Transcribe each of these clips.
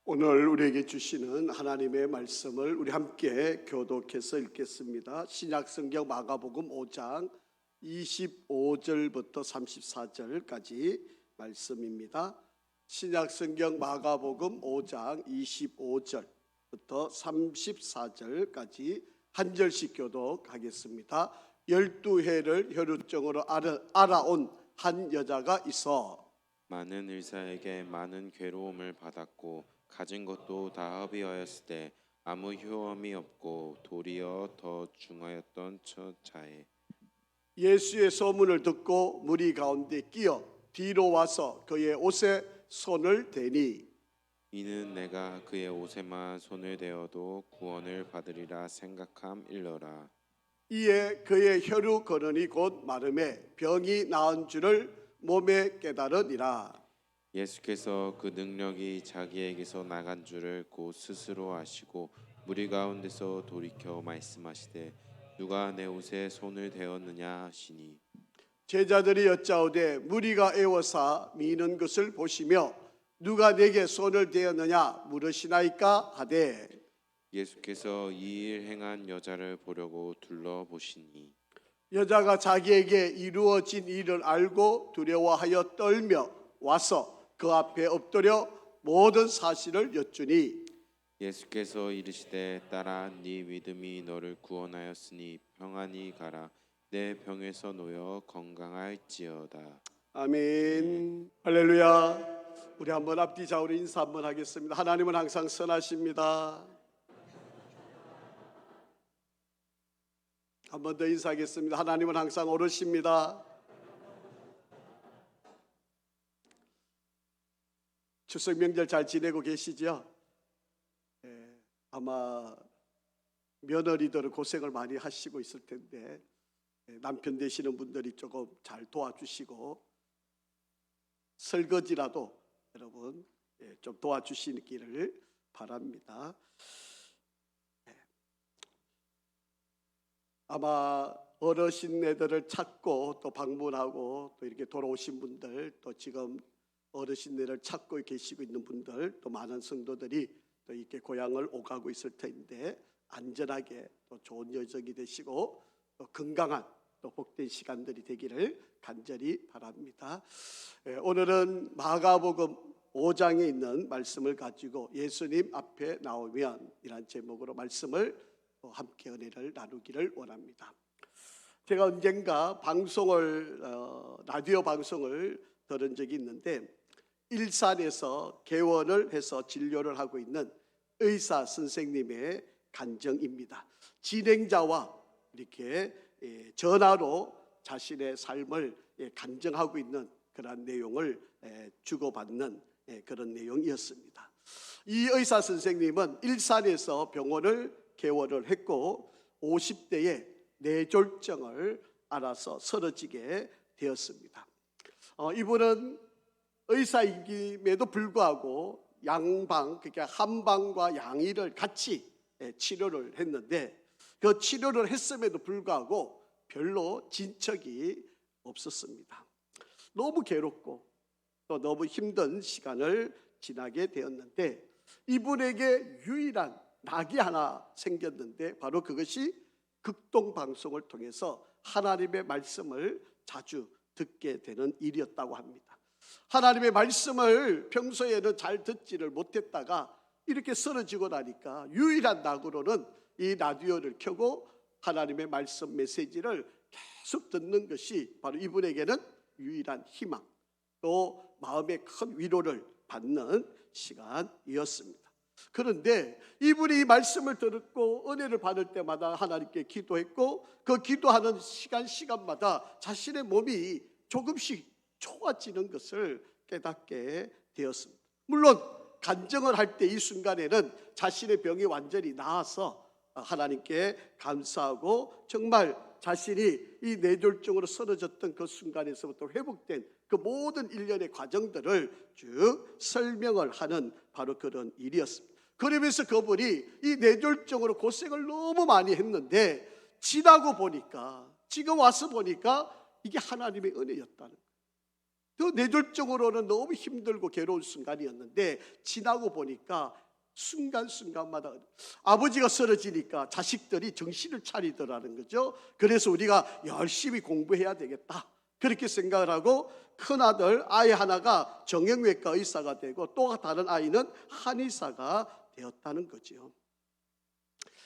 오늘 우리에게 주시는 하나님의 말씀을 우리 함께 교독해서 읽겠습니다. 신약성경 마가복음 5장 25절부터 34절까지 말씀입니다. 신약성경 마가복음 5장 25절부터 34절까지 한 절씩 교독하겠습니다. 12해를 혈루증으로 알아온 한 여자가 있어 많은 의사에게 많은 괴로움을 받았고 가진 것도 다 허비하였을 때 아무 효험이 없고 도리어 더 중하였던 처자에 예수의 소문을 듣고 무리 가운데 끼어 뒤로 와서 그의 옷에 손을 대니 이는 내가 그의 옷에만 손을 대어도 구원을 받으리라 생각함일러라. 이에 그의 혈루 근원이 곧 마름에 병이 나은 줄을 몸에 깨달으니라. 예수께서 그 능력이 자기에게서 나간 줄을 곧 스스로 아시고 무리 가운데서 돌이켜 말씀하시되 누가 내 옷에 손을 대었느냐 하시니 제자들이 여짜오되 무리가 애워사 미는 것을 보시며 누가 내게 손을 대었느냐 물으시나이까 하되 예수께서 이 일 행한 여자를 보려고 둘러보시니 여자가 자기에게 이루어진 일을 알고 두려워하여 떨며 와서 그 앞에 엎드려 모든 사실을 여쭈니 예수께서 이르시되 딸아 네 믿음이 너를 구원하였으니 평안히 가라 내 병에서 놓여 건강할지어다. 아멘. 할렐루야. 우리 한번 앞뒤 좌우로 인사 한번 하겠습니다. 하나님은 항상 선하십니다. 한 번 더 인사하겠습니다. 하나님은 항상 옳으십니다. 추석 명절 잘 지내고 계시죠? 아마 며느리들은 고생을 많이 하시고 있을 텐데 남편 되시는 분들이 조금 잘 도와주시고 설거지라도 여러분 좀 도와주시기를 바랍니다. 아마 어르신네들을 찾고 또 방문하고 또 이렇게 돌아오신 분들 또 지금 어르신네를 찾고 계시고 있는 분들 또 많은 성도들이 또 이렇게 고향을 오가고 있을 텐데 안전하게 또 좋은 여정이 되시고 또 건강한 또 복된 시간들이 되기를 간절히 바랍니다. 오늘은 마가복음 5장에 있는 말씀을 가지고 예수님 앞에 나오면 이란 제목으로 말씀을 함께 은혜를 나누기를 원합니다. 제가 언젠가 라디오 방송을 들은 적이 있는데 일산에서 개원을 해서 진료를 하고 있는 의사 선생님의 간증입니다. 진행자와 이렇게 전화로 자신의 삶을 간증하고 있는 그런 내용을 주고받는 그런 내용이었습니다. 이 의사 선생님은 일산에서 병원을 개원을 했고 50대에 뇌졸중을 앓아서 쓰러지게 되었습니다. 이분은 의사임에도 불구하고 양방, 그러니까 한방과 양의를 같이 치료를 했는데 그 치료를 했음에도 불구하고 별로 진척이 없었습니다. 너무 괴롭고 또 너무 힘든 시간을 지나게 되었는데 이분에게 유일한 낙이 하나 생겼는데 바로 그것이 극동방송을 통해서 하나님의 말씀을 자주 듣게 되는 일이었다고 합니다. 하나님의 말씀을 평소에는 잘 듣지를 못했다가 이렇게 쓰러지고 나니까 유일한 낙으로는 이 라디오를 켜고 하나님의 말씀 메시지를 계속 듣는 것이 바로 이분에게는 유일한 희망 또 마음의 큰 위로를 받는 시간이었습니다. 그런데 이분이 이 말씀을 듣고 은혜를 받을 때마다 하나님께 기도했고 그 기도하는 시간마다 자신의 몸이 조금씩 좋아지는 것을 깨닫게 되었습니다. 물론 간증을 할 때 이 순간에는 자신의 병이 완전히 나아서 하나님께 감사하고 정말 자신이 이 뇌졸중으로 쓰러졌던 그 순간에서부터 회복된 그 모든 일련의 과정들을 쭉 설명을 하는 바로 그런 일이었습니다. 그러면서 그분이 이 뇌졸중으로 고생을 너무 많이 했는데 지나고 보니까 지금 와서 보니까 이게 하나님의 은혜였다는 거예요. 더 뇌졸중으로는 너무 힘들고 괴로운 순간이었는데 지나고 보니까 순간순간마다 아버지가 쓰러지니까 자식들이 정신을 차리더라는 거죠. 그래서 우리가 열심히 공부해야 되겠다 그렇게 생각을 하고, 큰아들 아이 하나가 정형외과 의사가 되고 또 다른 아이는 한의사가 되었다는 거죠.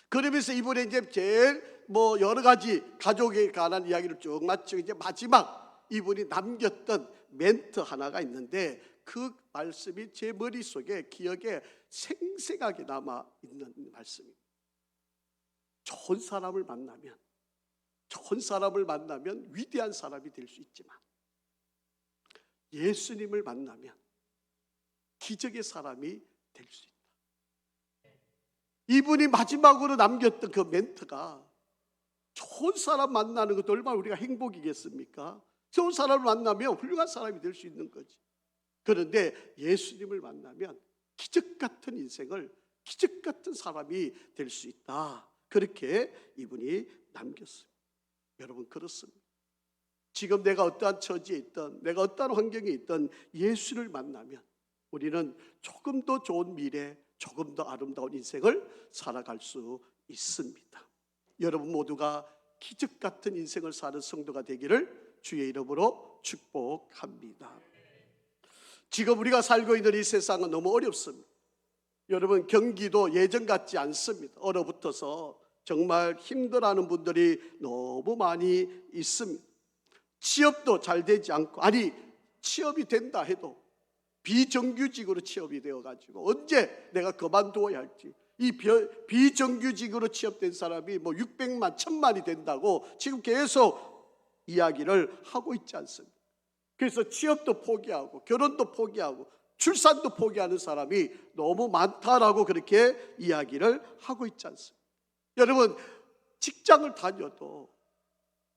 그러면서 이번에 이제 제일 여러 가지 가족에 관한 이야기를 쭉 마치고 이제 마지막 이분이 남겼던 멘트 하나가 있는데, 그 말씀이 제 머릿속에 기억에 생생하게 남아 있는 말씀입니다. 좋은 사람을 만나면 위대한 사람이 될 수 있지만, 예수님을 만나면 기적의 사람이 될 수 있다. 이분이 마지막으로 남겼던 그 멘트가, 좋은 사람 만나는 것도 얼마나 우리가 행복이겠습니까? 좋은 사람을 만나면 훌륭한 사람이 될 수 있는 거지. 그런데 예수님을 만나면 기적 같은 인생을, 기적 같은 사람이 될 수 있다. 그렇게 이분이 남겼어요. 여러분, 그렇습니다. 지금 내가 어떠한 처지에 있든, 내가 어떠한 환경에 있든 예수를 만나면 우리는 조금 더 좋은 미래, 조금 더 아름다운 인생을 살아갈 수 있습니다. 여러분 모두가 기적 같은 인생을 사는 성도가 되기를 주의 이름으로 축복합니다. 지금 우리가 살고 있는 이 세상은 너무 어렵습니다. 여러분, 경기도 예전 같지 않습니다. 얼어붙어서 정말 힘들어하는 분들이 너무 많이 있습니다. 취업도 잘 되지 않고, 아니 취업이 된다 해도 비정규직으로 취업이 되어가지고 언제 내가 그만두어야 할지, 이 비정규직으로 취업된 사람이 600만, 1000만이 된다고 지금 계속 이야기를 하고 있지 않습니까? 그래서 취업도 포기하고 결혼도 포기하고 출산도 포기하는 사람이 너무 많다라고 그렇게 이야기를 하고 있지 않습니까? 여러분, 직장을 다녀도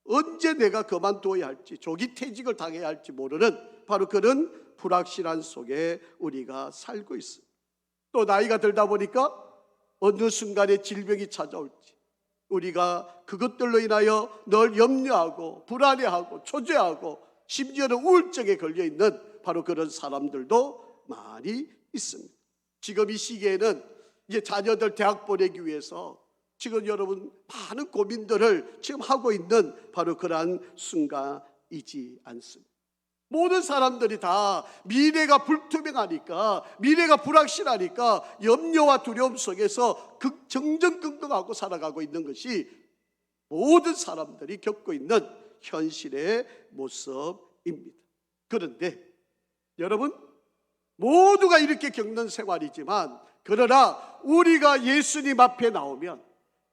언제 내가 그만두어야 할지, 조기 퇴직을 당해야 할지 모르는 바로 그런 불확실한 속에 우리가 살고 있습니다. 또 나이가 들다 보니까 어느 순간에 질병이 찾아올지, 우리가 그것들로 인하여 늘 염려하고 불안해하고 초조해하고 심지어는 우울증에 걸려있는 바로 그런 사람들도 많이 있습니다. 지금 이 시기에는 이제 자녀들 대학 보내기 위해서 지금 여러분 많은 고민들을 지금 하고 있는 바로 그러한 순간이지 않습니다. 모든 사람들이 다 미래가 불투명하니까, 미래가 불확실하니까 염려와 두려움 속에서 정정긍긍하고 살아가고 있는 것이 모든 사람들이 겪고 있는 현실의 모습입니다. 그런데 여러분, 모두가 이렇게 겪는 생활이지만, 그러나 우리가 예수님 앞에 나오면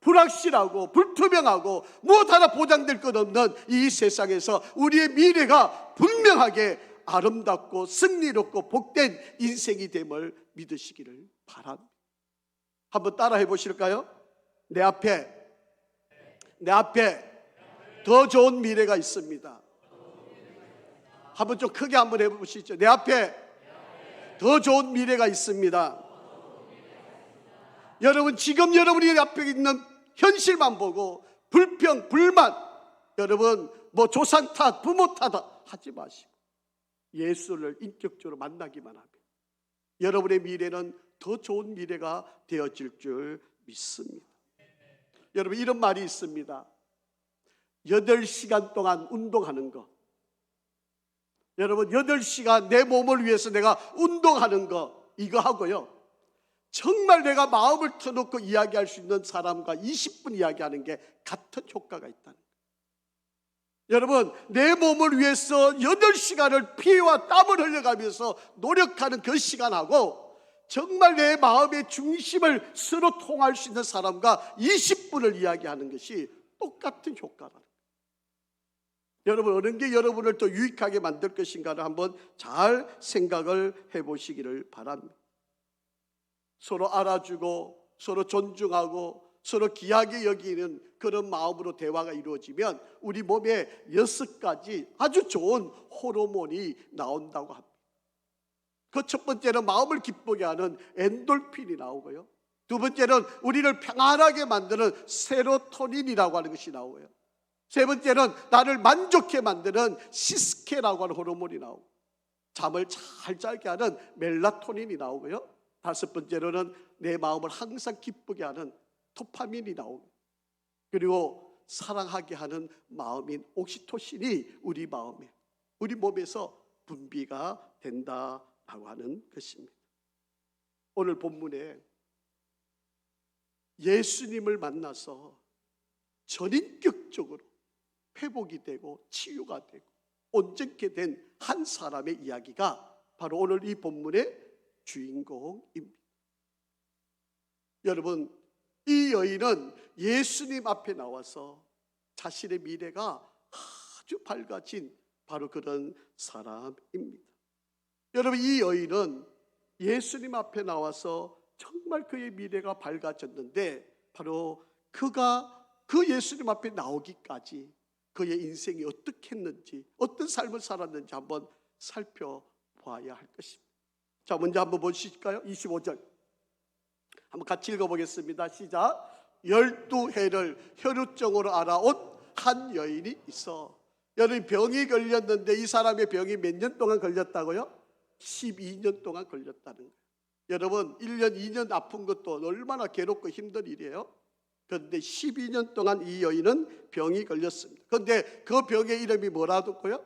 불확실하고 불투명하고 무엇 하나 보장될 것 없는 이 세상에서 우리의 미래가 분명하게 아름답고 승리롭고 복된 인생이 됨을 믿으시기를 바랍니다. 한번 따라해 보실까요? 내 앞에 더 좋은 미래가 있습니다. 한번 좀 크게 한번 해보시죠. 내 앞에 더 좋은 미래가 있습니다. 여러분, 지금 여러분이 앞에 있는 현실만 보고 불평, 불만, 여러분 조상 탓, 부모 탓 하지 마시고 예수를 인격적으로 만나기만 하면 여러분의 미래는 더 좋은 미래가 되어질 줄 믿습니다. 여러분, 이런 말이 있습니다. 8시간 동안 운동하는 거, 여러분 8시간 내 몸을 위해서 내가 운동하는 거, 이거 하고요, 정말 내가 마음을 터놓고 이야기할 수 있는 사람과 20분 이야기하는 게 같은 효과가 있다는 거예요. 여러분, 내 몸을 위해서 8시간을 피와 땀을 흘려가면서 노력하는 그 시간하고 정말 내 마음의 중심을 서로 통할 수 있는 사람과 20분을 이야기하는 것이 똑같은 효과라는 거예요. 여러분, 어느 게 여러분을 더 유익하게 만들 것인가를 한번 잘 생각을 해보시기를 바랍니다. 서로 알아주고 서로 존중하고 서로 귀하게 여기는 그런 마음으로 대화가 이루어지면 우리 몸에 6가지 아주 좋은 호르몬이 나온다고 합니다. 그 첫 번째는 마음을 기쁘게 하는 엔돌핀이 나오고요, 두 번째는 우리를 평안하게 만드는 세로토닌이라고 하는 것이 나오고요, 세 번째는 나를 만족해 만드는 시스케라고 하는 호르몬이 나오고, 잠을 잘 자게 하는 멜라토닌이 나오고요. 다섯 번째로는 내 마음을 항상 기쁘게 하는 도파민이 나오고, 그리고 사랑하게 하는 마음인 옥시토신이 우리 마음에, 우리 몸에서 분비가 된다라고 하는 것입니다. 오늘 본문에 예수님을 만나서 전인격적으로 회복이 되고 치유가 되고 온전케 된 한 사람의 이야기가 바로 오늘 이 본문의 주인공입니다. 여러분, 이 여인은 예수님 앞에 나와서 자신의 미래가 아주 밝아진 바로 그런 사람입니다. 여러분, 이 여인은 예수님 앞에 나와서 정말 그의 미래가 밝아졌는데, 바로 그가 그 예수님 앞에 나오기까지 그의 인생이 어떻게 했는지, 어떤 삶을 살았는지 한번 살펴봐야 할 것입니다. 자, 먼저 한번 보실까요? 25절 한번 같이 읽어보겠습니다. 시작. 12해를 혈루증으로 알아온 한 여인이 있어. 여러분, 병이 걸렸는데 이 사람의 병이 몇 년 동안 걸렸다고요? 12년 동안 걸렸다는 거예요. 여러분, 1년, 2년 아픈 것도 얼마나 괴롭고 힘든 일이에요. 그런데 12년 동안 이 여인은 병이 걸렸습니다. 그런데 그 병의 이름이 뭐라고요?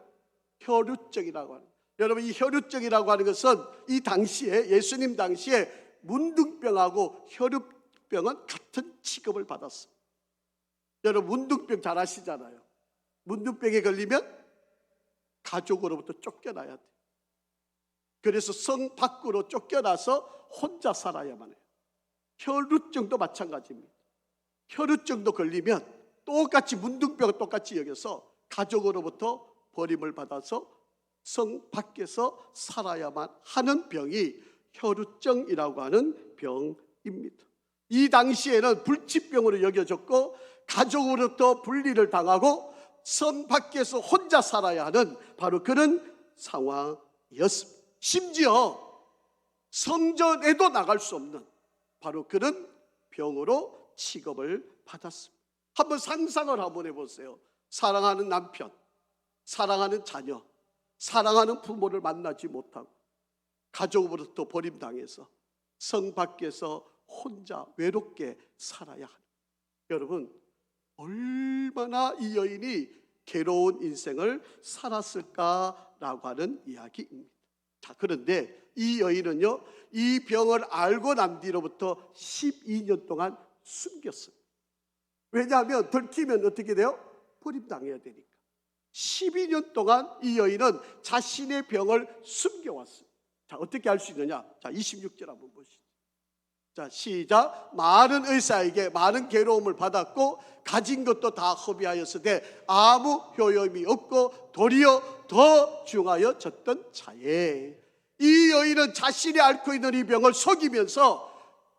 혈루증이라고 하는 거예요. 여러분, 이 혈루증이라고 하는 것은 이 당시에, 예수님 당시에 문둥병하고 혈루병은 같은 취급을 받았습니다. 여러분, 문둥병 잘 아시잖아요. 문둥병에 걸리면 가족으로부터 쫓겨나야 돼요. 그래서 성 밖으로 쫓겨나서 혼자 살아야만 해요. 혈루증도 마찬가지입니다. 혈루증도 걸리면 똑같이 문둥병을 똑같이 여겨서 가족으로부터 버림을 받아서 성 밖에서 살아야만 하는 병이 혈루증이라고 하는 병입니다. 이 당시에는 불치병으로 여겨졌고 가족으로부터 분리를 당하고 성 밖에서 혼자 살아야 하는 바로 그런 상황이었습니다. 심지어 성전에도 나갈 수 없는 바로 그런 병으로 취급을 받았습니다. 한번 상상을 한번 해보세요. 사랑하는 남편, 사랑하는 자녀, 사랑하는 부모를 만나지 못하고 가족으로부터 버림당해서 성 밖에서 혼자 외롭게 살아야 하는, 여러분, 얼마나 이 여인이 괴로운 인생을 살았을까라고 하는 이야기입니다. 자, 그런데 이 여인은요, 이 병을 알고 난 뒤로부터 12년 동안 숨겼어요. 왜냐하면 들키면 어떻게 돼요? 버림당해야 되니까. 12년 동안 이 여인은 자신의 병을 숨겨왔어요. 자, 어떻게 할 수 있느냐? 자, 26절 한번 보시죠. 자, 시작. 많은 의사에게 많은 괴로움을 받았고 가진 것도 다 허비하였으되 아무 효용이 없고 도리어 더 중하여졌던 차에, 이 여인은 자신이 앓고 있는 이 병을 속이면서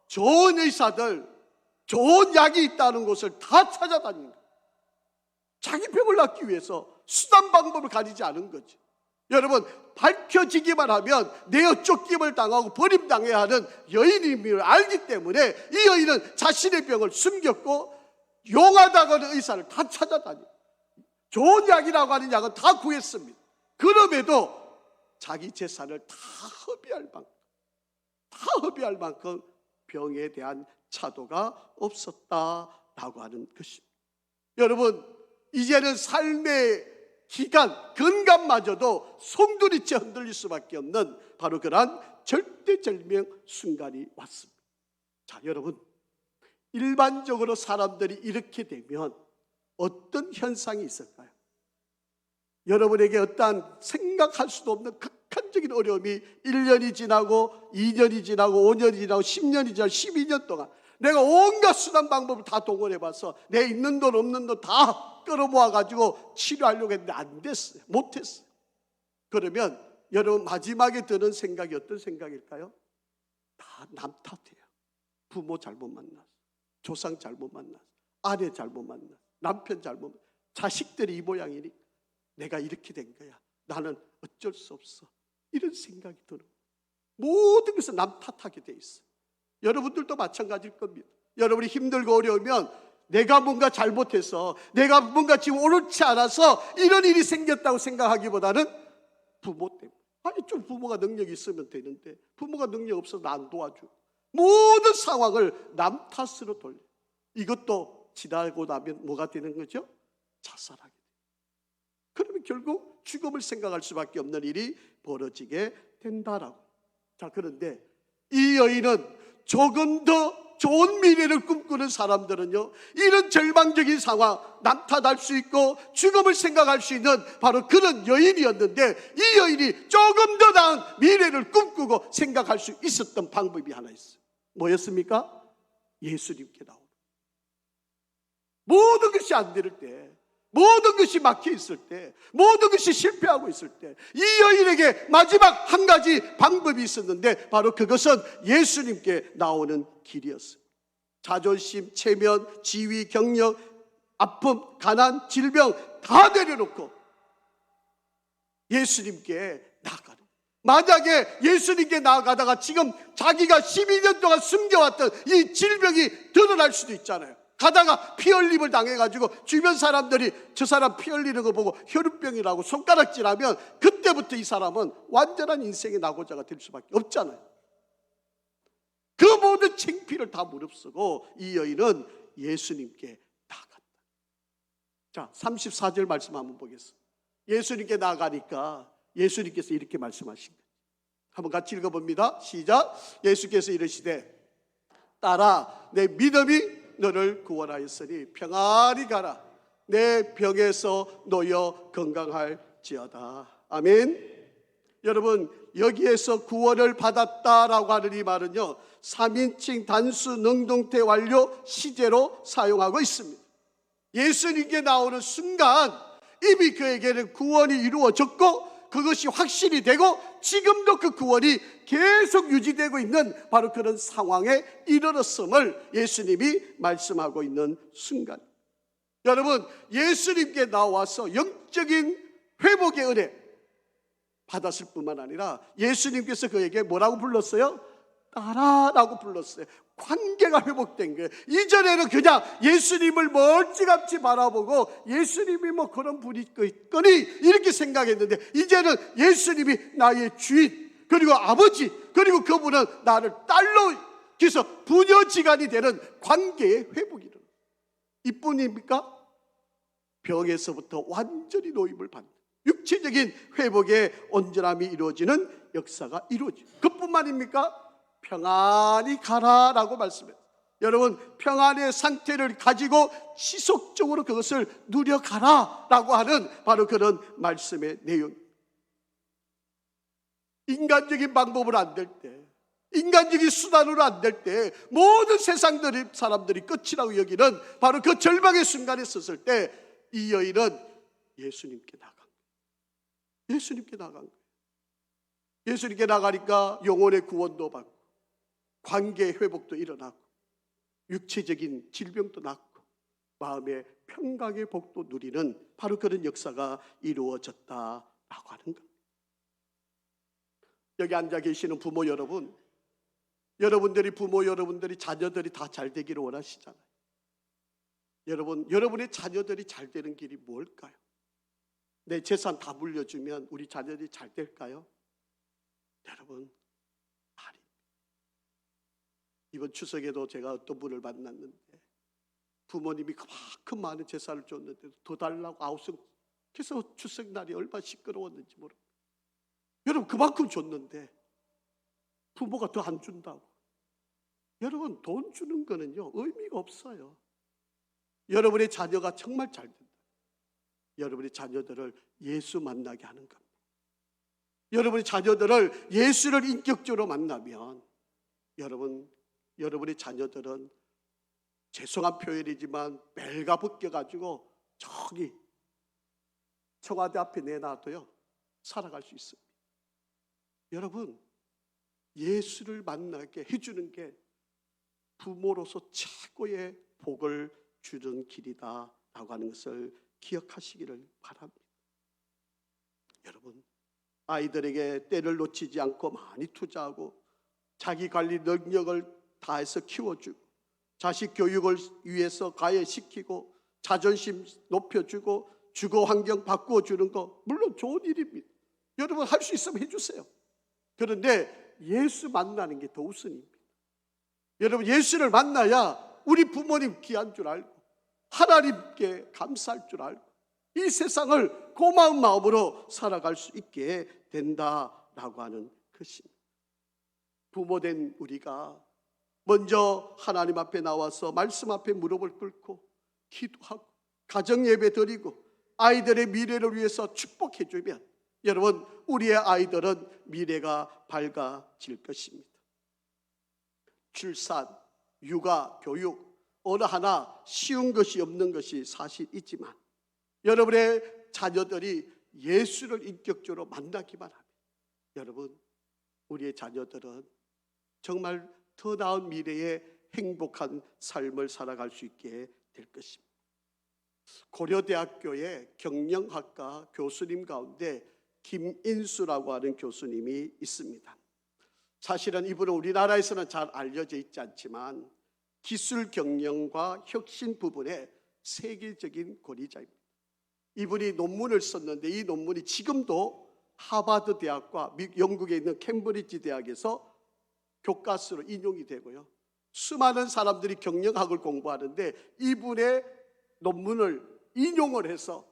좋은 의사들, 좋은 약이 있다는 곳을 다 찾아다닌 거예요. 자기 병을 낫기 위해서 수단 방법을 가리지 않은 거지. 여러분, 밝혀지기만 하면 내어 쫓김을 당하고 버림당해야 하는 여인임을 알기 때문에 이 여인은 자신의 병을 숨겼고 용하다고 하는 의사를 다 찾아다녀요. 좋은 약이라고 하는 약은 다 구했습니다. 그럼에도 자기 재산을 다 허비할 만큼 병에 대한 차도가 없었다라고 하는 것입니다. 여러분, 이제는 삶의 기간, 건강마저도 송두리째 흔들릴 수밖에 없는 바로 그러한 절대절명 순간이 왔습니다. 자, 여러분, 일반적으로 사람들이 이렇게 되면 어떤 현상이 있을까요? 여러분에게 어떠한 생각할 수도 없는 극한적인 어려움이 1년이 지나고 2년이 지나고 5년이 지나고 10년이 지나고 12년 동안 내가 온갖 수단 방법을 다 동원해봐서 내 있는 돈 없는 돈 다 끌어모아가지고 치료하려고 했는데 안 됐어요. 못했어요. 그러면 여러분, 마지막에 드는 생각이 어떤 생각일까요? 다 남 탓이에요. 부모 잘못 만났어, 조상 잘못 만났어, 아내 잘못 만났어, 남편 잘못 만났어, 자식들이 이 모양이니 내가 이렇게 된 거야, 나는 어쩔 수 없어, 이런 생각이 드는 거예요. 모든 것을 남 탓하게 돼 있어요. 여러분들도 마찬가지일 겁니다. 여러분이 힘들고 어려우면 내가 뭔가 잘못해서, 내가 뭔가 지금 옳지 않아서 이런 일이 생겼다고 생각하기보다는 부모 때문에, 아니 좀 부모가 능력이 있으면 되는데 부모가 능력 없어서 나 안 도와줘. 모든 상황을 남 탓으로 돌려. 이것도 지나고 나면 뭐가 되는 거죠? 자살하게 돼요. 그러면 결국 죽음을 생각할 수밖에 없는 일이 벌어지게 된다라고. 자, 그런데 이 여인은 조금 더 좋은 미래를 꿈꾸는 사람들은요, 이런 절망적인 상황, 남탓할 수 있고 죽음을 생각할 수 있는 바로 그런 여인이었는데, 이 여인이 조금 더 나은 미래를 꿈꾸고 생각할 수 있었던 방법이 하나 있어요. 뭐였습니까? 예수님께 나오는. 모든 것이 안 될 때, 모든 것이 막혀 있을 때, 모든 것이 실패하고 있을 때, 이 여인에게 마지막 한 가지 방법이 있었는데, 바로 그것은 예수님께 나오는 길이었어요. 자존심, 체면, 지위, 경력, 아픔, 가난, 질병 다 내려놓고 예수님께 나아가는. 만약에 예수님께 나아가다가 지금 자기가 12년 동안 숨겨왔던 이 질병이 드러날 수도 있잖아요. 가다가 피 흘림을 당해가지고 주변 사람들이 저 사람 피 흘리는 거 보고 혈우병이라고 손가락질하면 그때부터 이 사람은 완전한 인생의 낙오자가 될 수밖에 없잖아요. 그 모든 창피를 다 무릅쓰고 이 여인은 예수님께 나아갔다. 자, 34절 말씀 한번 보겠습니다. 예수님께 나아가니까 예수님께서 이렇게 말씀하신 거예요. 한번 같이 읽어봅니다. 시작. 예수께서 이르시되 딸아, 내 믿음이 너를 구원하였으니 평안히 가라. 내 병에서 놓여 건강할지어다. 아멘. 여러분, 여기에서 구원을 받았다라고 하는 이 말은요, 3인칭 단수 능동태 완료 시제로 사용하고 있습니다. 예수님께 나오는 순간 이미 그에게는 구원이 이루어졌고 그것이 확신이 되고 지금도 그 구원이 계속 유지되고 있는 바로 그런 상황에 이르렀음을 예수님이 말씀하고 있는 순간. 여러분, 예수님께 나와서 영적인 회복의 은혜 받았을 뿐만 아니라 예수님께서 그에게 뭐라고 불렀어요? 딸아라고 불렀어요. 관계가 회복된 거예요. 이전에는 그냥 예수님을 멀찌감치 바라보고 예수님이 뭐 그런 분이 있거니 이렇게 생각했는데, 이제는 예수님이 나의 주인, 그리고 아버지, 그리고 그분은 나를 딸로 그래서 부녀지간이 되는 관계의 회복이 일어나요. 이뿐입니까? 병에서부터 완전히 노임을 받는 육체적인 회복의 온전함이 이루어지는 역사가 이루어져요. 그뿐만입니까? 평안히 가라라고 말씀해요. 여러분, 평안의 상태를 가지고 지속적으로 그것을 누려가라라고 하는 바로 그런 말씀의 내용. 인간적인 방법으로 안 될 때, 인간적인 수단으로 안 될 때, 모든 세상 사람들이 끝이라고 여기는 바로 그 절망의 순간에 섰을 때 이 여인은 예수님께 나간 거예요. 예수님께 나간 거예요. 예수님께 나가니까 영혼의 구원도 받고 관계의 회복도 일어나고 육체적인 질병도 낫고 마음의 평강의 복도 누리는 바로 그런 역사가 이루어졌다라고 하는 겁니다. 여기 앉아 계시는 부모 여러분, 부모 여러분들이 자녀들이 다 잘 되기를 원하시잖아요. 여러분의 자녀들이 잘 되는 길이 뭘까요? 내 재산 다 물려주면 우리 자녀들이 잘 될까요? 여러분, 아니. 이번 추석에도 제가 어떤 분을 만났는데 부모님이 그만큼 많은 재산을 줬는데 더 달라고 아우성. 그래서 추석 날이 얼마나 시끄러웠는지 모릅니다. 여러분, 그만큼 줬는데 부모가 더 안 준다고. 여러분, 돈 주는 거는요 의미가 없어요. 여러분의 자녀가 정말 잘 된다. 여러분의 자녀들을 예수 만나게 하는 겁니다. 여러분의 자녀들을 예수를 인격적으로 만나면 여러분의 자녀들은 죄송한 표현이지만 벨가 벗겨가지고 저기 청와대 앞에 내놔도요 살아갈 수 있습니다. 여러분, 예수를 만나게 해주는 게 부모로서 최고의 복을 주는 길이다라고 하는 것을 기억하시기를 바랍니다. 여러분, 아이들에게 때를 놓치지 않고 많이 투자하고 자기 관리 능력을 다해서 키워주고 자식 교육을 위해서 가해시키고 자존심 높여주고 주거 환경 바꾸어주는 거 물론 좋은 일입니다. 여러분 할 수 있으면 해주세요. 그런데 예수 만나는 게 더 우선입니다. 여러분 예수를 만나야 우리 부모님 귀한 줄 알고 하나님께 감사할 줄 알고 이 세상을 고마운 마음으로 살아갈 수 있게 된다라고 하는 것입니다. 부모된 우리가 먼저 하나님 앞에 나와서 말씀 앞에 무릎을 꿇고 기도하고 가정예배 드리고 아이들의 미래를 위해서 축복해 주면 여러분 우리의 아이들은 미래가 밝아질 것입니다. 출산, 육아, 교육 어느 하나 쉬운 것이 없는 것이 사실이지만 여러분의 자녀들이 예수를 인격적으로 만나기만 하면 여러분 우리의 자녀들은 정말 더 나은 미래에 행복한 삶을 살아갈 수 있게 될 것입니다. 고려대학교의 경영학과 교수님 가운데 김인수라고 하는 교수님이 있습니다. 사실은 이분은 우리나라에서는 잘 알려져 있지 않지만 기술 경영과 혁신 부분에 세계적인 권위자입니다. 이분이 논문을 썼는데 이 논문이 지금도 하버드 대학과 영국에 있는 캠브리지 대학에서 교과서로 인용이 되고요. 수많은 사람들이 경영학을 공부하는데 이분의 논문을 인용을 해서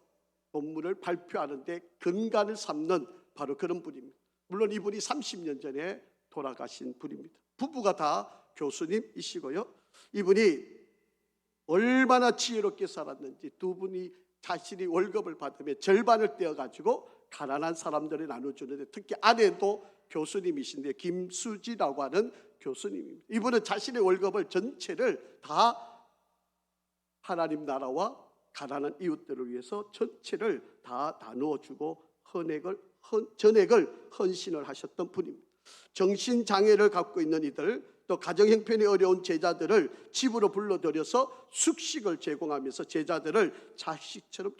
논문을 발표하는데 근간을 삼는 바로 그런 분입니다. 물론 이분이 30년 전에 돌아가신 분입니다. 부부가 다 교수님이시고요. 이분이 얼마나 지혜롭게 살았는지 두 분이 자신이 월급을 받으면 절반을 떼어가지고 가난한 사람들에 나눠주는데 특히 아내도 교수님이신데 김수지라고 하는 교수님입니다. 이분은 자신의 월급을 전체를 다 하나님 나라와 가난한 이웃들을 위해서 전체를 다 나누어주고 전액을 헌신을 하셨던 분입니다. 정신장애를 갖고 있는 이들 또 가정형편이 어려운 제자들을 집으로 불러들여서 숙식을 제공하면서 제자들을 자식처럼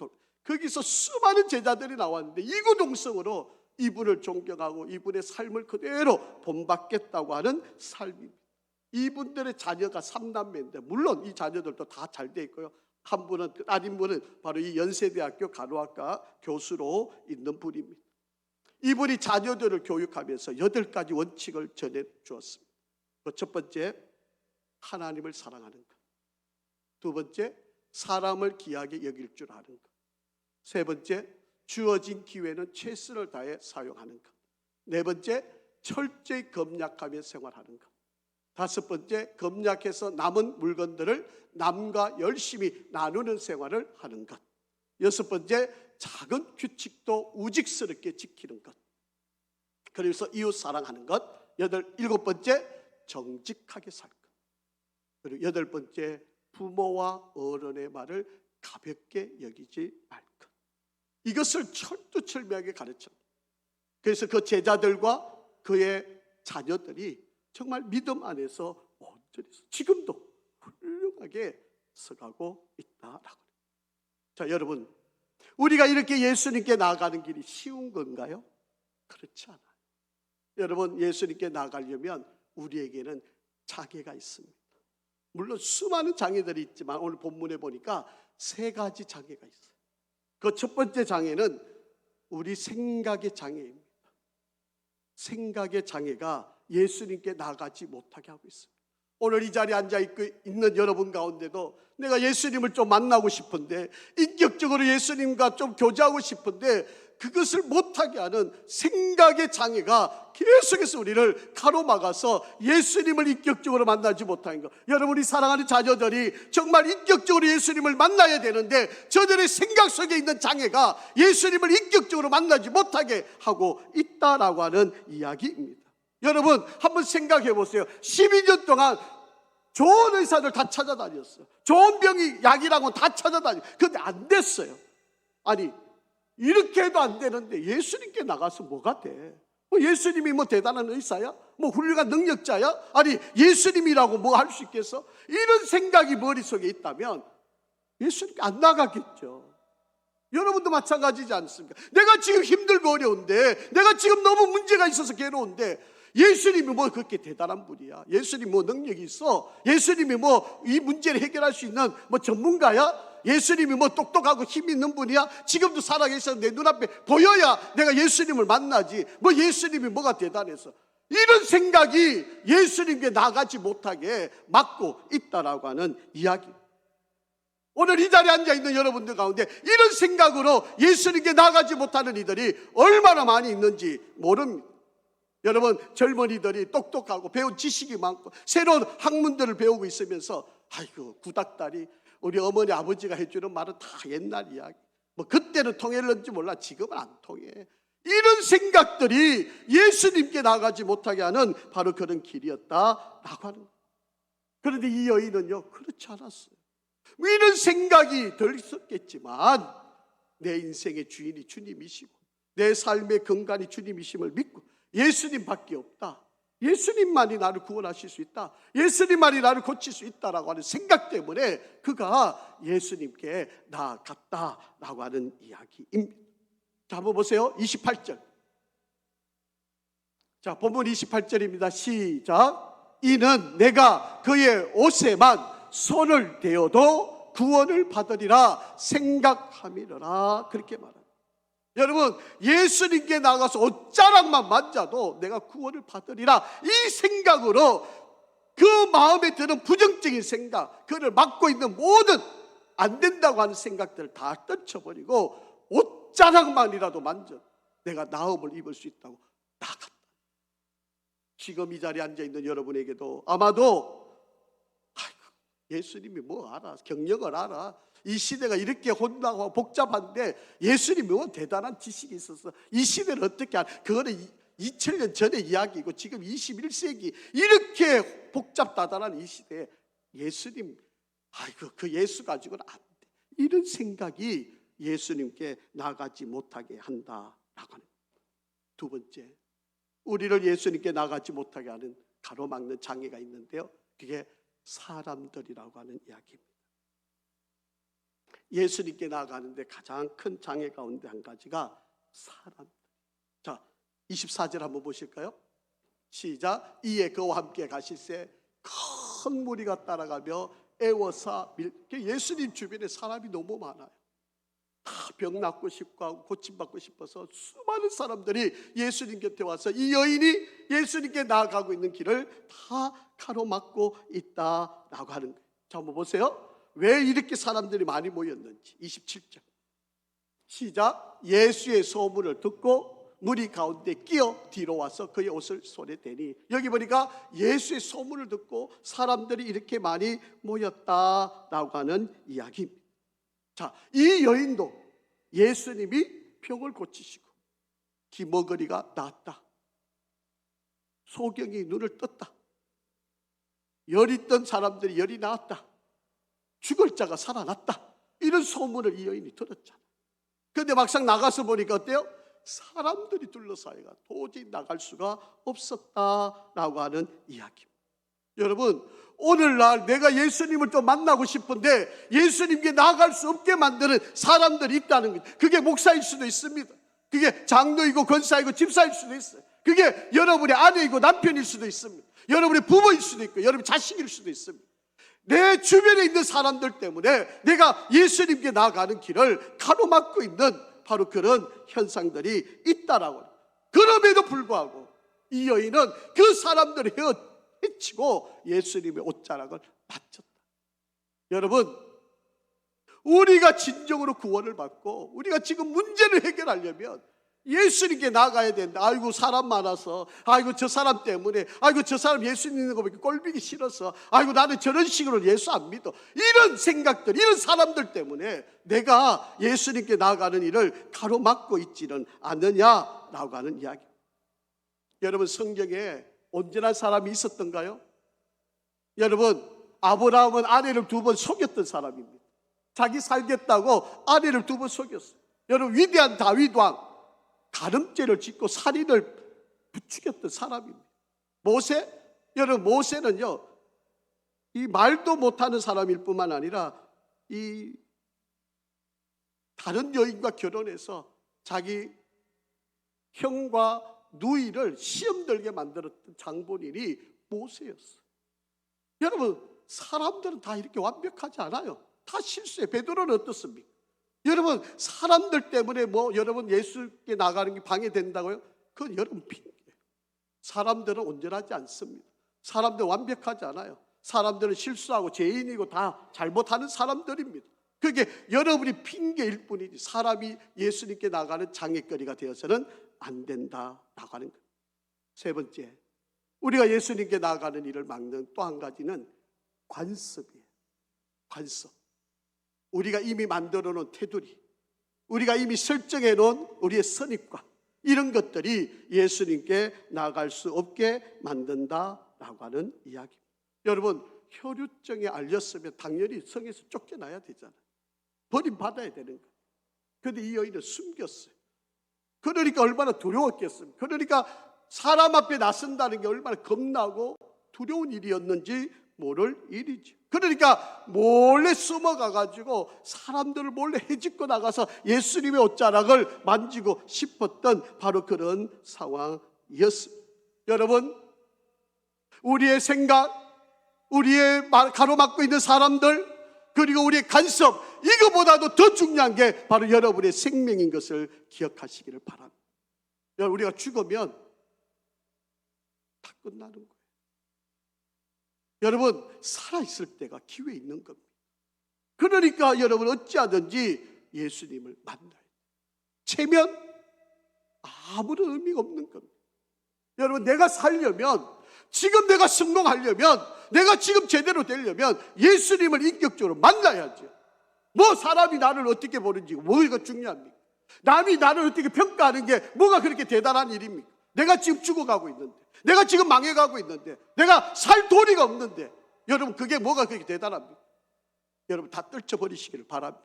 거기서 수많은 제자들이 나왔는데 이구동성으로 이분을 존경하고 이분의 삶을 그대로 본받겠다고 하는 삶입니다. 이분들의 자녀가 3남매인데 물론 이 자녀들도 다 잘 돼 있고요. 한 분은 아닌 분은 바로 이 연세대학교 간호학과 교수로 있는 분입니다. 이분이 자녀들을 교육하면서 8가지 원칙을 전해 주었습니다. 첫 번째, 하나님을 사랑하는 것. 두 번째, 사람을 귀하게 여길 줄 아는 것. 세 번째, 주어진 기회는 최선을 다해 사용하는 것. 네 번째, 철저히 검약하며 생활하는 것. 다섯 번째, 검약해서 남은 물건들을 남과 열심히 나누는 생활을 하는 것. 여섯 번째, 작은 규칙도 우직스럽게 지키는 것. 그래서 이웃 사랑하는 것. 일곱 번째, 정직하게 살 것. 그리고 여덟 번째, 부모와 어른의 말을 가볍게 여기지 말 것. 이것을 철두철미하게 가르쳤다. 그래서 그 제자들과 그의 자녀들이 정말 믿음 안에서 온전히 지금도 훌륭하게 서가고 있다라고. 자, 여러분, 우리가 이렇게 예수님께 나아가는 길이 쉬운 건가요? 그렇지 않아요. 여러분, 예수님께 나아가려면 우리에게는 장애가 있습니다. 물론 수많은 장애들이 있지만 오늘 본문에 보니까 3가지 장애가 있어요. 그 첫 번째 장애는 우리 생각의 장애입니다. 생각의 장애가 예수님께 나아가지 못하게 하고 있습니다. 오늘 이 자리에 앉아 있는 여러분 가운데도 내가 예수님을 좀 만나고 싶은데 인격적으로 예수님과 좀 교제하고 싶은데 그것을 못하게 하는 생각의 장애가 계속해서 우리를 가로막아서 예수님을 인격적으로 만나지 못하는 것. 여러분이 사랑하는 자녀들이 정말 인격적으로 예수님을 만나야 되는데 저들의 생각 속에 있는 장애가 예수님을 인격적으로 만나지 못하게 하고 있다라고 하는 이야기입니다. 여러분 한번 생각해 보세요. 12년 동안 좋은 의사들 다 찾아다녔어요. 좋은 병이 약이라고 다 찾아다녔어요. 그런데 안 됐어요. 아니 이렇게 해도 안 되는데 예수님께 나가서 뭐가 돼? 예수님이 뭐 대단한 의사야? 뭐 훌륭한 능력자야? 아니 예수님이라고 뭐 할 수 있겠어? 이런 생각이 머릿속에 있다면 예수님께 안 나가겠죠. 여러분도 마찬가지지 않습니까? 내가 지금 힘들고 어려운데 내가 지금 너무 문제가 있어서 괴로운데 예수님이 뭐 그렇게 대단한 분이야? 예수님 뭐 능력이 있어? 예수님이 뭐 이 문제를 해결할 수 있는 뭐 전문가야? 예수님이 뭐 똑똑하고 힘 있는 분이야? 지금도 살아계셔서 내 눈앞에 보여야 내가 예수님을 만나지. 뭐 예수님이 뭐가 대단해서. 이런 생각이 예수님께 나가지 못하게 막고 있다라고 하는 이야기. 오늘 이 자리에 앉아있는 여러분들 가운데 이런 생각으로 예수님께 나가지 못하는 이들이 얼마나 많이 있는지 모릅니다. 여러분, 젊은이들이 똑똑하고 배운 지식이 많고 새로운 학문들을 배우고 있으면서 아이고 구닥다리, 우리 어머니 아버지가 해주는 말은 다 옛날 이야기. 뭐 그때는 통했는지 몰라, 지금은 안 통해. 이런 생각들이 예수님께 나가지 못하게 하는 바로 그런 길이었다라고 하는 거예요. 그런데 이 여인은요, 그렇지 않았어요. 이런 생각이 덜 있었겠지만 내 인생의 주인이 주님이시고 내 삶의 근간이 주님이심을 믿고 예수님밖에 없다, 예수님만이 나를 구원하실 수 있다, 예수님만이 나를 고칠 수 있다라고 하는 생각 때문에 그가 예수님께 나아갔다라고 하는 이야기입니다. 자, 한번 보세요. 28절. 자, 본문 28절입니다. 시작. 이는 내가 그의 옷에만 손을 대어도 구원을 받으리라 생각함이라. 그렇게 말합니다. 여러분, 예수님께 나가서 옷자락만 만져도 내가 구원을 받으리라, 이 생각으로 그 마음에 드는 부정적인 생각, 그를 막고 있는 모든 안 된다고 하는 생각들을 다 떨쳐버리고 옷자락만이라도 만져 내가 나음을 입을 수 있다고 나갔다. 지금 이 자리에 앉아있는 여러분에게도 아마도 예수님이 뭐 알아, 경력을 알아, 이 시대가 이렇게 혼나고 복잡한데 예수님이 뭐 대단한 지식이 있어서 이 시대를 어떻게 알아? 그거는 2000년 전의 이야기고 지금 21세기 이렇게 복잡다단한 이 시대에 예수님, 아이고 그 예수 가지고는 안 돼, 이런 생각이 예수님께 나가지 못하게 한다라고 하는. 두 번째, 우리를 예수님께 나가지 못하게 하는 가로막는 장애가 있는데요, 그게 사람들이라고 하는 이야기입니다. 예수님께 나아가는데 가장 큰 장애 가운데 한 가지가 사람들. 자, 24절 한번 보실까요? 시작. 이에 그와 함께 가실새 큰 무리가 따라가며 애워사 예수님 주변에 사람이 너무 많아요. 다 병 낫고 싶고 하고 고침받고 싶어서 수많은 사람들이 예수님 곁에 와서 이 여인이 예수님께 나아가고 있는 길을 다 가로막고 있다라고 하는 거예요. 자, 한번 보세요. 왜 이렇게 사람들이 많이 모였는지. 27절 시작. 예수의 소문을 듣고 무리 가운데 끼어 뒤로 와서 그의 옷을 손에 대니. 여기 보니까 예수의 소문을 듣고 사람들이 이렇게 많이 모였다라고 하는 이야기입니다. 자, 이 여인도 예수님이 병을 고치시고 기머거리가 나았다, 소경이 눈을 떴다, 열 있던 사람들이 열이 나았다, 죽을 자가 살아났다, 이런 소문을 이 여인이 들었잖아. 그런데 막상 나가서 보니까 어때요? 사람들이 둘러싸여가 도저히 나갈 수가 없었다라고 하는 이야기입니다. 여러분, 오늘날 내가 예수님을 또 만나고 싶은데 예수님께 나아갈 수 없게 만드는 사람들이 있다는 거죠. 그게 목사일 수도 있습니다. 그게 장로이고 권사이고 집사일 수도 있어요. 그게 여러분의 아내이고 남편일 수도 있습니다. 여러분의 부모일 수도 있고 여러분의 자식일 수도 있습니다. 내 주변에 있는 사람들 때문에 내가 예수님께 나아가는 길을 가로막고 있는 바로 그런 현상들이 있다라고 해요. 그럼에도 불구하고 이 여인은 그 사람들을 헤치고 예수님의 옷자락을 맞췄다. 여러분, 우리가 진정으로 구원을 받고 우리가 지금 문제를 해결하려면 예수님께 나가야 된다. 아이고 사람 많아서, 아이고 저 사람 때문에, 아이고 저 사람 예수 믿는 거 보니까 꼴보기 싫어서, 아이고 나는 저런 식으로 예수 안 믿어, 이런 생각들, 이런 사람들 때문에 내가 예수님께 나아가는 일을 가로막고 있지는 않느냐라고 하는 이야기. 여러분, 성경에 온전한 사람이 있었던가요? 여러분, 아브라함은 아내를 2번 속였던 사람입니다. 자기 살겠다고 아내를 2번 속였어요. 여러분, 위대한 다윗 왕, 가늠죄를 짓고 살인을 부추겼던 사람입니다. 모세, 여러분, 모세는요, 이 말도 못하는 사람일 뿐만 아니라 이 다른 여인과 결혼해서 자기 형과 누이를 시험 들게 만들었던 장본인이 모세였어요. 여러분, 사람들은 다 이렇게 완벽하지 않아요. 다 실수해. 베드로는 어떻습니까? 여러분, 사람들 때문에 여러분 예수께 나가는 게 방해된다고요? 그건 여러분 핑계. 사람들은 온전하지 않습니다. 사람들 완벽하지 않아요. 사람들은 실수하고 죄인이고 다 잘못하는 사람들입니다. 그게 여러분이 핑계일 뿐이지 사람이 예수님께 나가는 장애거리가 되어서는 안 된다라고 하는 거예요. 세 번째, 우리가 예수님께 나아가는 일을 막는 또 한 가지는 관습이에요. 관습. 우리가 이미 만들어 놓은 테두리, 우리가 이미 설정해 놓은 우리의 선입관, 이런 것들이 예수님께 나아갈 수 없게 만든다라고 하는 이야기. 여러분, 혈유증에 알렸으면 당연히 성에서 쫓겨나야 되잖아요. 버림받아야 되는 거예요. 그런데 이 여인은 숨겼어요. 그러니까 얼마나 두려웠겠습니까? 그러니까 사람 앞에 나선다는 게 얼마나 겁나고 두려운 일이었는지 모를 일이죠. 그러니까 몰래 숨어가가지고 사람들을 몰래 헤집고 나가서 예수님의 옷자락을 만지고 싶었던 바로 그런 상황이었습니다. 여러분, 우리의 생각, 우리의 가로막고 있는 사람들, 그리고 우리의 간섭, 이거보다도 더 중요한 게 바로 여러분의 생명인 것을 기억하시기를 바랍니다. 여러분, 우리가 죽으면 다 끝나는 거예요. 여러분, 살아있을 때가 기회 있는 겁니다. 그러니까 여러분 어찌하든지 예수님을 만나야 돼요. 체면 아무런 의미가 없는 겁니다. 여러분, 내가 살려면, 지금 내가 성공하려면, 내가 지금 제대로 되려면 예수님을 인격적으로 만나야죠. 사람이 나를 어떻게 보는지 뭐가 중요합니까? 남이 나를 어떻게 평가하는 게 뭐가 그렇게 대단한 일입니까? 내가 지금 죽어가고 있는데, 내가 지금 망해가고 있는데, 내가 살 도리가 없는데, 여러분 그게 뭐가 그렇게 대단합니까? 여러분 다 떨쳐버리시기를 바랍니다.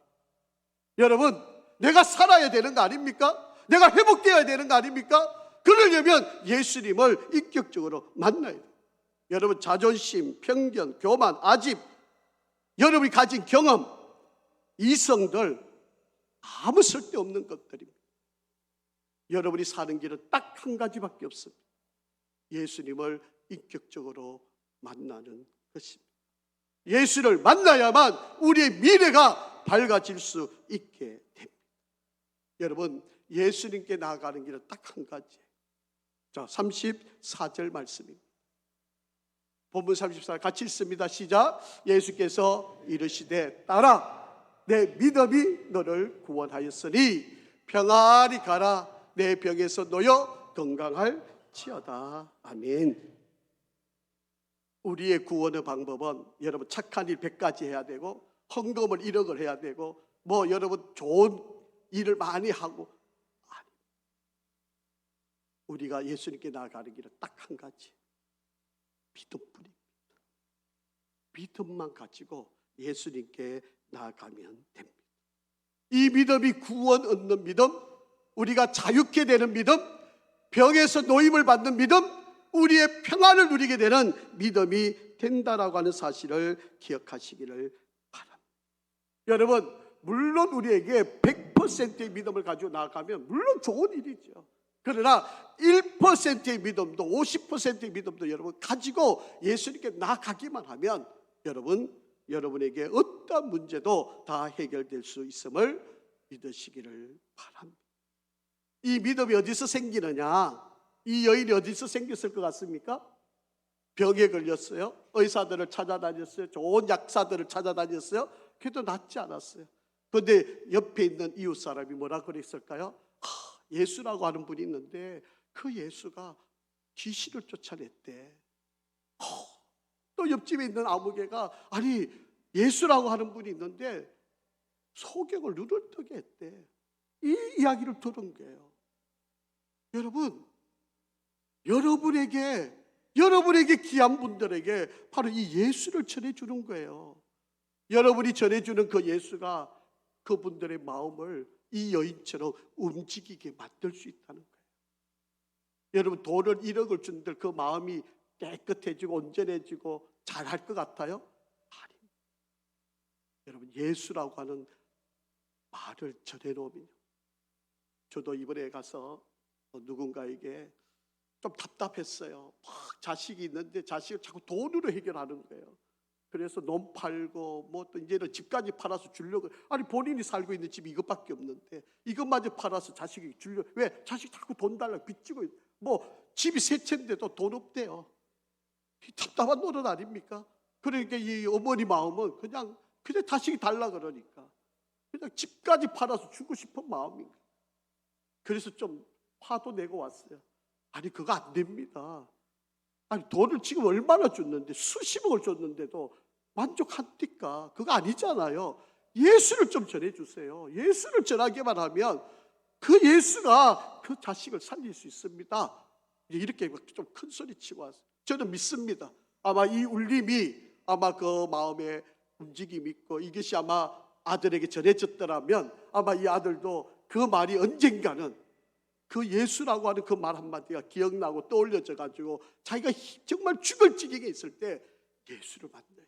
여러분, 내가 살아야 되는 거 아닙니까? 내가 회복되어야 되는 거 아닙니까? 그러려면 예수님을 인격적으로 만나야 돼요. 여러분, 자존심, 편견, 교만, 아집, 여러분이 가진 경험, 이성들 아무 쓸데없는 것들입니다. 여러분이 사는 길은 딱 한 가지밖에 없습니다. 예수님을 인격적으로 만나는 것입니다. 예수를 만나야만 우리의 미래가 밝아질 수 있게 됩니다. 여러분, 예수님께 나아가는 길은 딱 한 가지예요. 자, 34절 말씀입니다. 본문 34절 같이 읽습니다. 시작. 예수께서 이르시되 따라, 내 믿음이 너를 구원하였으니 평안히 가라. 내 병에서 놓여 건강할지어다. 아멘. 우리의 구원의 방법은 여러분 착한 일 100가지 해야 되고, 헌금을 1억을 해야 되고, 여러분 좋은 일을 많이 하고, 아니, 우리가 예수님께 나아가는 길은 딱 한 가지, 믿음뿐입니다. 믿음만 가지고 예수님께 나아가면 됩니다. 이 믿음이 구원 얻는 믿음, 우리가 자유케 되는 믿음, 병에서 노임을 받는 믿음, 우리의 평안을 누리게 되는 믿음이 된다라고 하는 사실을 기억하시기를 바랍니다. 여러분, 물론 우리에게 100%의 믿음을 가지고 나아가면 물론 좋은 일이죠. 그러나 1%의 믿음도 50%의 믿음도 여러분 가지고 예수님께 나아가기만 하면 여러분에게 어떤 문제도 다 해결될 수 있음을 믿으시기를 바랍니다. 이 믿음이 어디서 생기느냐? 이 여인이 어디서 생겼을 것 같습니까? 병에 걸렸어요. 의사들을 찾아다녔어요. 좋은 약사들을 찾아다녔어요. 그래도 낫지 않았어요. 그런데 옆에 있는 이웃 사람이 뭐라 그랬을까요? 예수라고 하는 분이 있는데 그 예수가 귀신을 쫓아냈대. 또 옆집에 있는 아무개가, 아니 예수라고 하는 분이 있는데 소경을 눈을 뜨게 했대. 이 이야기를 들은 거예요. 여러분, 여러분에게 귀한 분들에게 바로 이 예수를 전해주는 거예요. 여러분이 전해주는 그 예수가 그분들의 마음을 이 여인처럼 움직이게 만들 수 있다는 거예요. 여러분, 돈을 1억을 준들 그 마음이 깨끗해지고 온전해지고 잘할 것 같아요? 아닙니다. 여러분, 예수라고 하는 말을 전해놓으면, 저도 이번에 가서 누군가에게 좀 답답했어요. 막 자식이 있는데 자식을 자꾸 돈으로 해결하는 거예요. 그래서 논 팔고 뭐 또 이제는 집까지 팔아서 주려고. 아니 본인이 살고 있는 집이 이것밖에 없는데 이것마저 팔아서 자식이 주려. 왜? 자식 자꾸 돈 달라고 빚지고 뭐 집이 세 채인데도 돈 없대요. 답답한 노릇 아닙니까? 그러니까 이 어머니 마음은 그냥 자식이 달라 그러니까 그냥 집까지 팔아서 주고 싶은 마음인 거예요. 그래서 좀 화도 내고 왔어요. 아니 그거 안 됩니다. 아니 돈을 지금 얼마나 줬는데 수십억을 줬는데도 만족합니까? 그거 아니잖아요. 예수를 좀 전해주세요. 예수를 전하기만 하면 그 예수가 그 자식을 살릴 수 있습니다. 이렇게 좀 큰 소리 치고 왔어요. 저는 믿습니다. 아마 이 울림이 아마 그 마음의 움직임이 있고 이것이 아마 아들에게 전해졌더라면 아마 이 아들도 그 말이 언젠가는 그 예수라고 하는 그 말 한마디가 기억나고 떠올려져 가지고 자기가 정말 죽을 지경에 있을 때 예수를 만나요.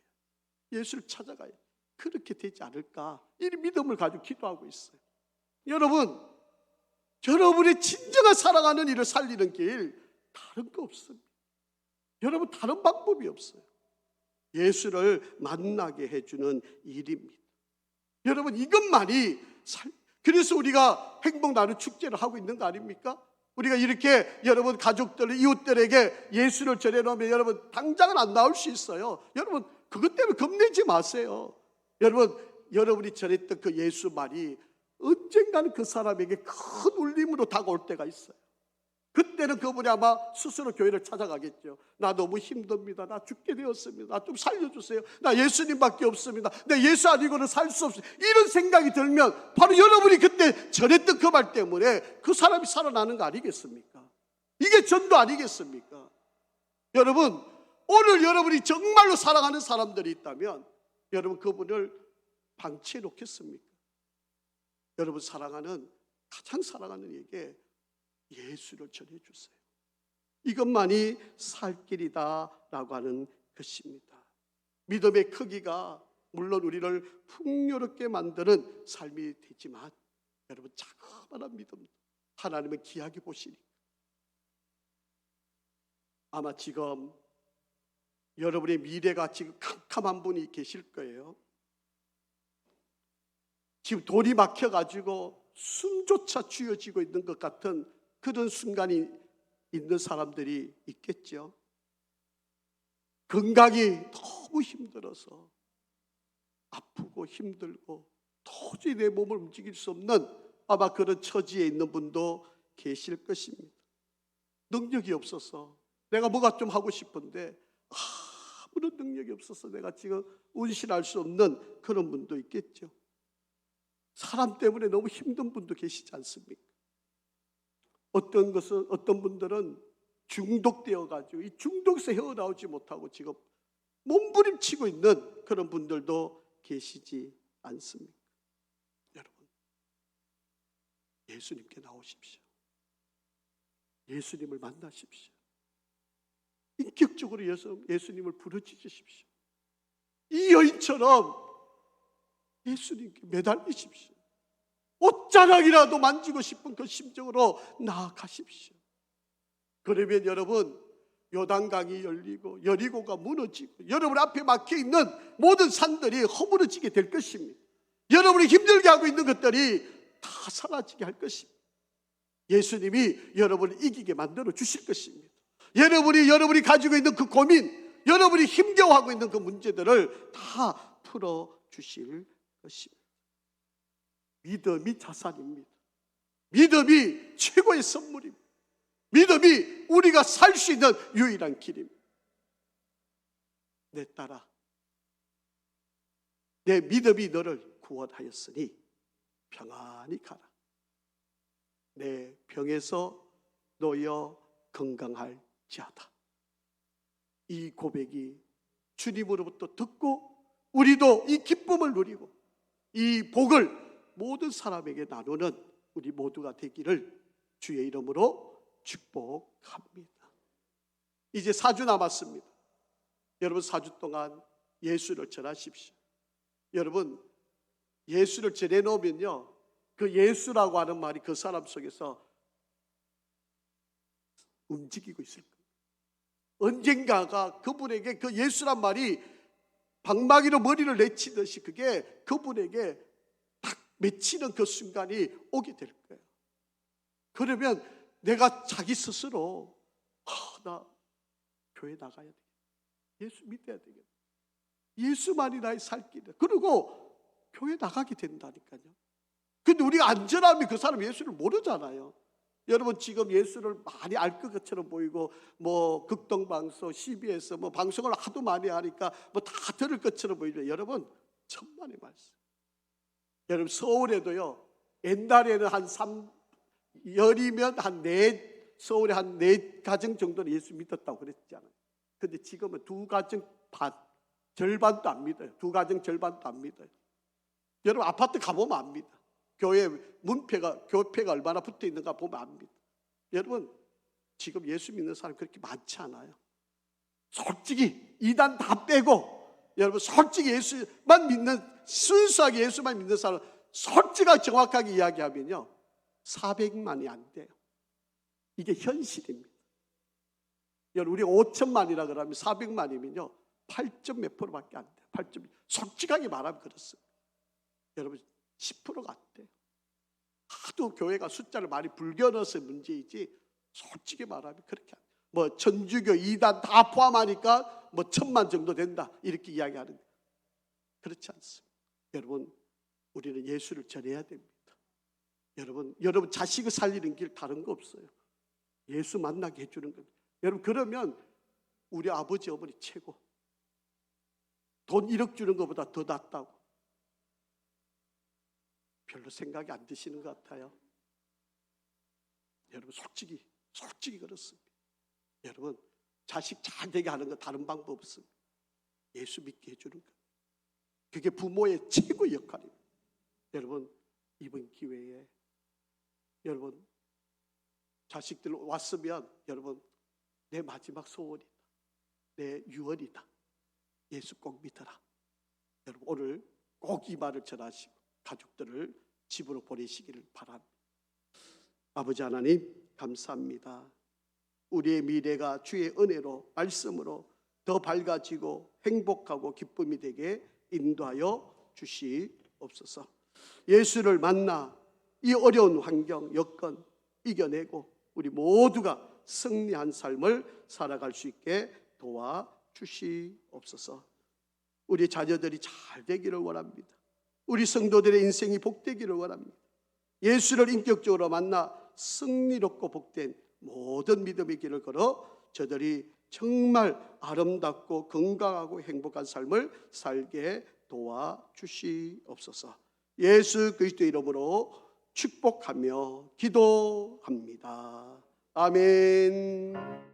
예수를 찾아가요. 그렇게 되지 않을까 이 믿음을 가지고 기도하고 있어요. 여러분, 여러분의 진정한 사랑하는 이를 살리는 길 다른 거 없습니다. 여러분 다른 방법이 없어요. 예수를 만나게 해주는 일입니다. 여러분 이것만이 그래서 우리가 행복 나눔 축제를 하고 있는 거 아닙니까? 우리가 이렇게 여러분 가족들, 이웃들에게 예수를 전해놓으면 여러분 당장은 안 나올 수 있어요. 여러분 그것 때문에 겁내지 마세요. 여러분이 전했던 그 예수 말이 언젠가는 그 사람에게 큰 울림으로 다가올 때가 있어요. 그때는 그분이 아마 스스로 교회를 찾아가겠죠. 나 너무 힘듭니다. 나 죽게 되었습니다. 나 좀 살려주세요. 나 예수님밖에 없습니다. 내 예수 아니고는 살 수 없어요. 이런 생각이 들면 바로 여러분이 그때 전했던 그 말 때문에 그 사람이 살아나는 거 아니겠습니까? 이게 전도 아니겠습니까? 여러분 오늘 여러분이 정말로 사랑하는 사람들이 있다면 여러분 그분을 방치해 놓겠습니까? 여러분 가장 사랑하는 이에게 예수를 전해주세요. 이것만이 살 길이다라고 하는 것입니다. 믿음의 크기가 물론 우리를 풍요롭게 만드는 삶이 되지만 여러분 자그마한 믿음 하나님은 귀하게 보시니까 아마 지금 여러분의 미래가 지금 캄캄한 분이 계실 거예요. 지금 돌이 막혀가지고 숨조차 쥐어지고 있는 것 같은 그런 순간이 있는 사람들이 있겠죠. 건강이 너무 힘들어서 아프고 힘들고 도저히 내 몸을 움직일 수 없는 아마 그런 처지에 있는 분도 계실 것입니다. 능력이 없어서 내가 뭐가 좀 하고 싶은데 아무런 능력이 없어서 내가 지금 운신할 수 없는 그런 분도 있겠죠. 사람 때문에 너무 힘든 분도 계시지 않습니까? 어떤 분들은 중독되어 가지고 이 중독에서 헤어나오지 못하고 지금 몸부림치고 있는 그런 분들도 계시지 않습니까? 여러분, 예수님께 나오십시오. 예수님을 만나십시오. 인격적으로 예수님을 부르짖으십시오. 이 여인처럼 예수님께 매달리십시오. 옷자락이라도 만지고 싶은 그 심정으로 나아가십시오. 그러면 여러분 요단강이 열리고 여리고가 무너지고 여러분 앞에 막혀있는 모든 산들이 허물어지게 될 것입니다. 여러분이 힘들게 하고 있는 것들이 다 사라지게 할 것입니다. 예수님이 여러분을 이기게 만들어 주실 것입니다. 여러분이 가지고 있는 그 고민, 여러분이 힘겨워하고 있는 그 문제들을 다 풀어 주실 것입니다. 믿음이 자산입니다. 믿음이 최고의 선물입니다. 믿음이 우리가 살 수 있는 유일한 길입니다. 내 딸아, 내 믿음이 너를 구원하였으니 평안히 가라. 내 병에서 놓여 건강할지어다. 이 고백이 주님으로부터 듣고 우리도 이 기쁨을 누리고 이 복을 모든 사람에게 나누는 우리 모두가 되기를 주의 이름으로 축복합니다. 이제 4주 남았습니다. 여러분 4주 동안 예수를 전하십시오. 여러분 예수를 전해놓으면요 그 예수라고 하는 말이 그 사람 속에서 움직이고 있을 거예요. 언젠가가 그분에게 그 예수란 말이 방망이로 머리를 내치듯이 그게 그분에게 딱 맺히는 그 순간이 오게 될 거예요. 그러면 내가 자기 스스로 나 교회 나가야 되겠다. 예수 믿어야 되겠다. 예수만이 나의 살 길이다. 그리고 교회 나가게 된다니까요. 근데 우리가 안전하면 그 사람 예수를 모르잖아요. 여러분 지금 예수를 많이 알 것처럼 보이고 뭐 극동방송, CBS 뭐 방송을 하도 많이 하니까 뭐 다 들을 것처럼 보이죠. 여러분 천만의 말씀. 여러분 서울에도요. 옛날에는 한 3열이면 한 4 서울에 한 4가정 정도는 예수 믿었다고 그랬잖아요. 근데 지금은 2가정 반, 절반도 안 믿어요. 2가정 절반도 안 믿어요. 여러분 아파트 가보면 압니다. 교회 교패가 얼마나 붙어 있는가 보면 압니다. 여러분 지금 예수 믿는 사람이 그렇게 많지 않아요. 솔직히 이단 다 빼고 여러분 솔직히 예수만 믿는, 순수하게 예수만 믿는 사람 솔직하게 정확하게 이야기하면요 400만이 안 돼요. 이게 현실입니다. 여러분 우리 5천만이라 그러면 400만이면요 8점 몇 프로밖에 안 돼요. 8점. 솔직하게 말하면 그렇습니다. 여러분 10%가 안 돼요. 하도 교회가 숫자를 많이 불겨 넣어서 문제이지 솔직히 말하면 그렇게 안 돼요. 뭐 천주교 2단 다 포함하니까 뭐 1,000만 정도 된다 이렇게 이야기하는데 그렇지 않습니다. 여러분 우리는 예수를 전해야 됩니다. 여러분 자식을 살리는 길 다른 거 없어요. 예수 만나게 해주는 겁니다. 여러분 그러면 우리 아버지 어머니 최고. 돈 1억 주는 것보다 더 낫다고. 별로 생각이 안 드시는 것 같아요. 여러분 솔직히 그렇습니다. 여러분 자식 잘 되게 하는 거 다른 방법 없습니다. 예수 믿게 해주는 것. 그게 부모의 최고 역할입니다. 여러분 이번 기회에 여러분 자식들 왔으면 여러분 내 마지막 소원이다. 내 유언이다. 예수 꼭 믿어라. 여러분 오늘 꼭 이 말을 전하시고 가족들을 집으로 보내시기를 바랍니다. 아버지 하나님 감사합니다. 우리의 미래가 주의 은혜로 말씀으로 더 밝아지고 행복하고 기쁨이 되게 인도하여 주시옵소서. 예수를 만나 이 어려운 환경 여건 이겨내고 우리 모두가 승리한 삶을 살아갈 수 있게 도와주시옵소서. 우리 자녀들이 잘 되기를 원합니다. 우리 성도들의 인생이 복되기를 원합니다. 예수를 인격적으로 만나 승리롭고 복된 모든 믿음의 길을 걸어 저들이 정말 아름답고 건강하고 행복한 삶을 살게 도와주시옵소서. 예수 그리스도의 이름으로 축복하며 기도합니다. 아멘.